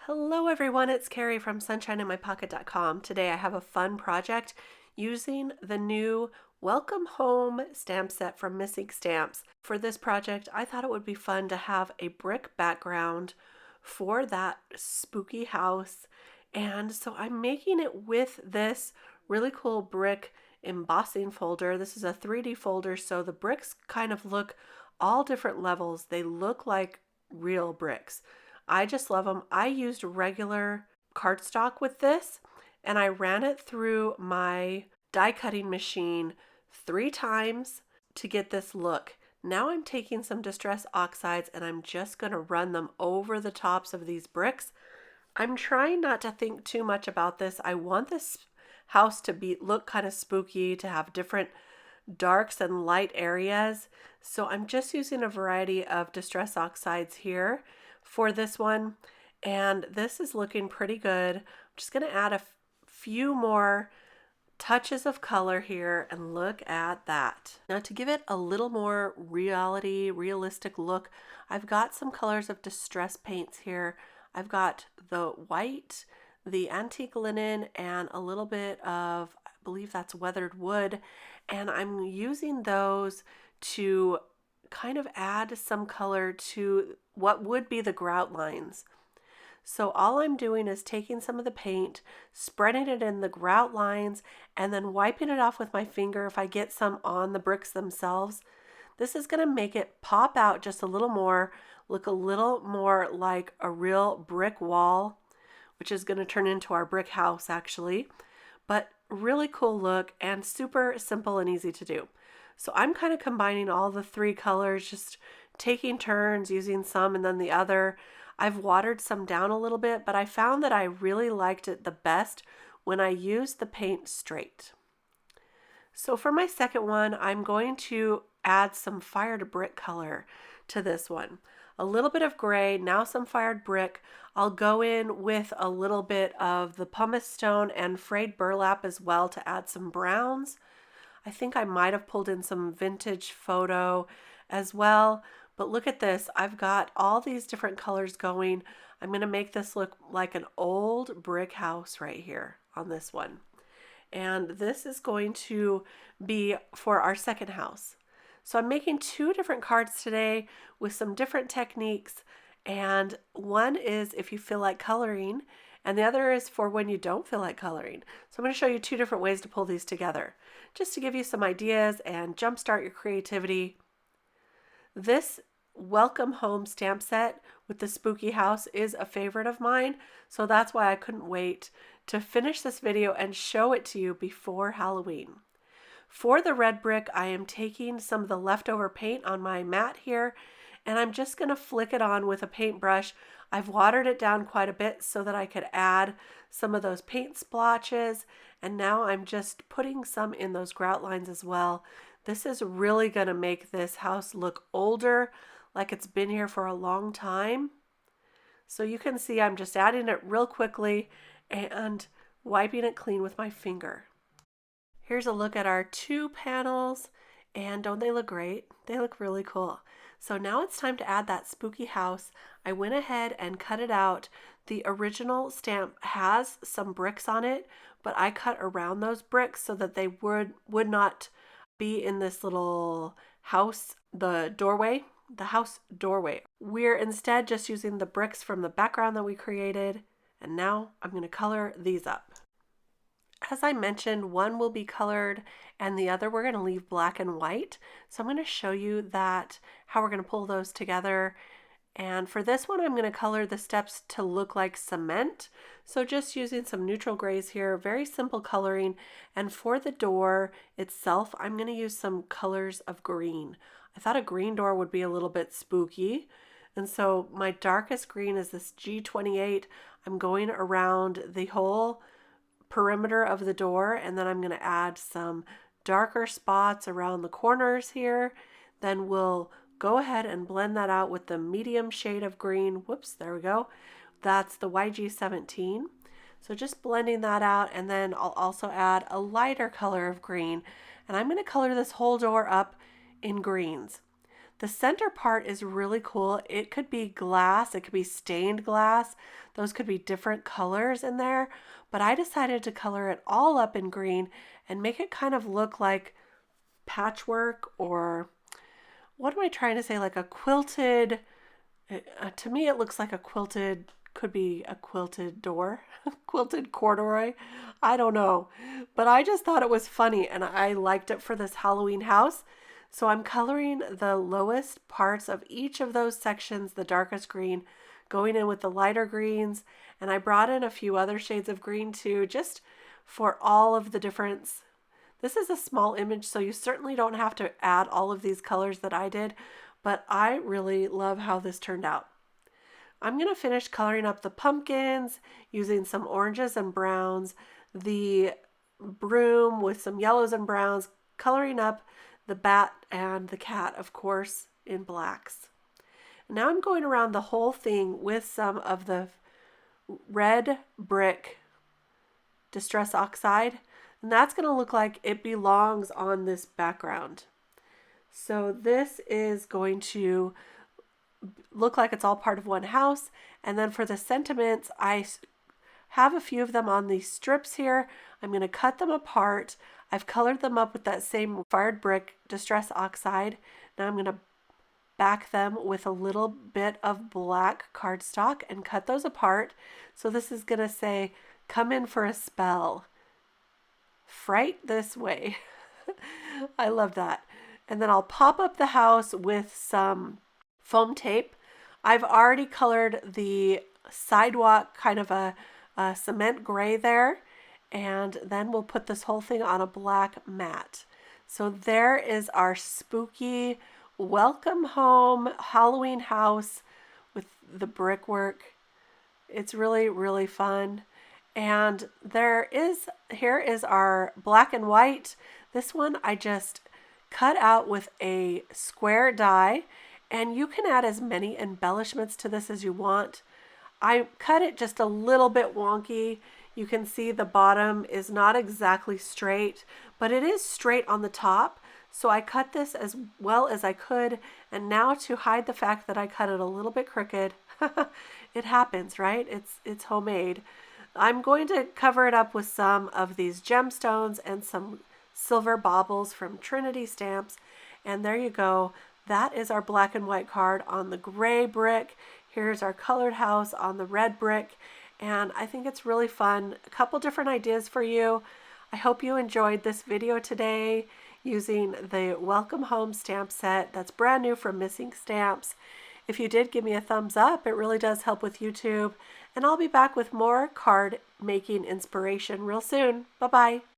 Hello everyone, it's Kari from sunshineinmypocket.com. Today I have a fun project using the new Welcome Home stamp set from MISTI Stamps. For this project, I thought it would be fun to have a brick background for that spooky house. And so I'm making it with this really cool brick embossing folder. This is a 3D folder, so the bricks kind of look all different levels. They look like real bricks. I just love them. I used regular cardstock with this and I ran it through my die cutting machine 3 times to get this look. Now I'm taking some Distress Oxides and I'm just going to run them over the tops of these bricks. I'm trying not to think too much about this. I want this house to look kind of spooky, to have different darks and light areas. So I'm just using a variety of Distress Oxides here for this one, and this is looking pretty good. I'm just going to add a few more touches of color here, and look at that. Now to give it a little more realistic look, I've got some colors of distress paints here. I've got the white, the antique linen, and a little bit of, I believe that's weathered wood, and I'm using those to kind of add some color to what would be the grout lines. So all I'm doing is taking some of the paint, spreading it in the grout lines, and then wiping it off with my finger if I get some on the bricks themselves. This is going to make it pop out just a little more, look a little more like a real brick wall, which is going to turn into our brick house actually. But really cool look and super simple and easy to do. So I'm kind of combining all the 3 colors, just taking turns using some and then the other. I've watered some down a little bit, but I found that I really liked it the best when I used the paint straight. So for my second one, I'm going to add some fired brick color to this one. A little bit of gray, now some fired brick. I'll go in with a little bit of the pumice stone and frayed burlap as well to add some browns. I think I might have pulled in some vintage photo as well, but look at this. I've got all these different colors going. I'm going to make this look like an old brick house right here on this one. And this is going to be for our second house. So I'm making 2 different cards today with some different techniques, and one is if you feel like coloring, and the other is for when you don't feel like coloring. So I'm going to show you 2 different ways to pull these together, just to give you some ideas and jumpstart your creativity. This Welcome Home stamp set with the spooky house is a favorite of mine, so that's why I couldn't wait to finish this video and show it to you before Halloween. For the red brick, I am taking some of the leftover paint on my mat here, and I'm just going to flick it on with a paintbrush. I've watered it down quite a bit so that I could add some of those paint splotches, and now I'm just putting some in those grout lines as well. This is really going to make this house look older, like it's been here for a long time. So you can see I'm just adding it real quickly and wiping it clean with my finger. Here's a look at our 2 panels, and don't they look great? They look really cool. So now it's time to add that spooky house. I went ahead and cut it out. The original stamp has some bricks on it, but I cut around those bricks so that they would not be in this little house, the house doorway. We're instead just using the bricks from the background that we created, and now I'm going to color these up. As I mentioned, one will be colored and the other we're going to leave black and white. So I'm going to show you how we're going to pull those together. And for this one, I'm going to color the steps to look like cement. So just using some neutral grays here, very simple coloring. And for the door itself, I'm going to use some colors of green. I thought a green door would be a little bit spooky. And so my darkest green is this G28. I'm going around the whole perimeter of the door, and then I'm going to add some darker spots around the corners here. Then we'll go ahead and blend that out with the medium shade of green. Whoops, there we go. That's the YG17. So just blending that out, and then I'll also add a lighter color of green, and I'm going to color this whole door up in greens. The center part is really cool. It could be glass, it could be stained glass. Those could be different colors in there, but I decided to color it all up in green and make it kind of look like patchwork, or what am I trying to say? Like a quilted, to me it looks like a quilted, could be a quilted door, quilted corduroy. I don't know. But I just thought it was funny and I liked it for this Halloween house. So I'm coloring the lowest parts of each of those sections, the darkest green, going in with the lighter greens. And I brought in a few other shades of green too, just for all of the difference. This is a small image, so you certainly don't have to add all of these colors that I did, but I really love how this turned out. I'm going to finish coloring up the pumpkins using some oranges and browns, the broom with some yellows and browns, coloring up the bat and the cat, of course, in blacks. Now I'm going around the whole thing with some of the red brick Distress Oxide, and that's going to look like it belongs on this background. So this is going to look like it's all part of one house. And then for the sentiments, I have a few of them on these strips here. I'm going to cut them apart. I've colored them up with that same fired brick Distress Oxide. Now I'm going to back them with a little bit of black cardstock and cut those apart. So this is going to say, come in for a spell. Fright this way. I love that. And then I'll pop up the house with some foam tape. I've already colored the sidewalk kind of a cement gray there, and then we'll put this whole thing on a black mat. So there is our spooky welcome home Halloween house with the brickwork. It's really, really fun. And here is our black and white. This one I just cut out with a square die, and you can add as many embellishments to this as you want. I cut it just a little bit wonky. You can see the bottom is not exactly straight, but it is straight on the top. So I cut this as well as I could. And now to hide the fact that I cut it a little bit crooked, it happens, right? It's homemade. I'm going to cover it up with some of these gemstones and some silver baubles from Trinity stamps. And there you go. That is our black and white card on the gray brick. Here's our colored house on the red brick. And I think it's really fun. A couple different ideas for you. I hope you enjoyed this video today using the Welcome Home stamp set that's brand new from Missing Stamps. If you did, give me a thumbs up. It really does help with YouTube. And I'll be back with more card making inspiration real soon. Bye-bye.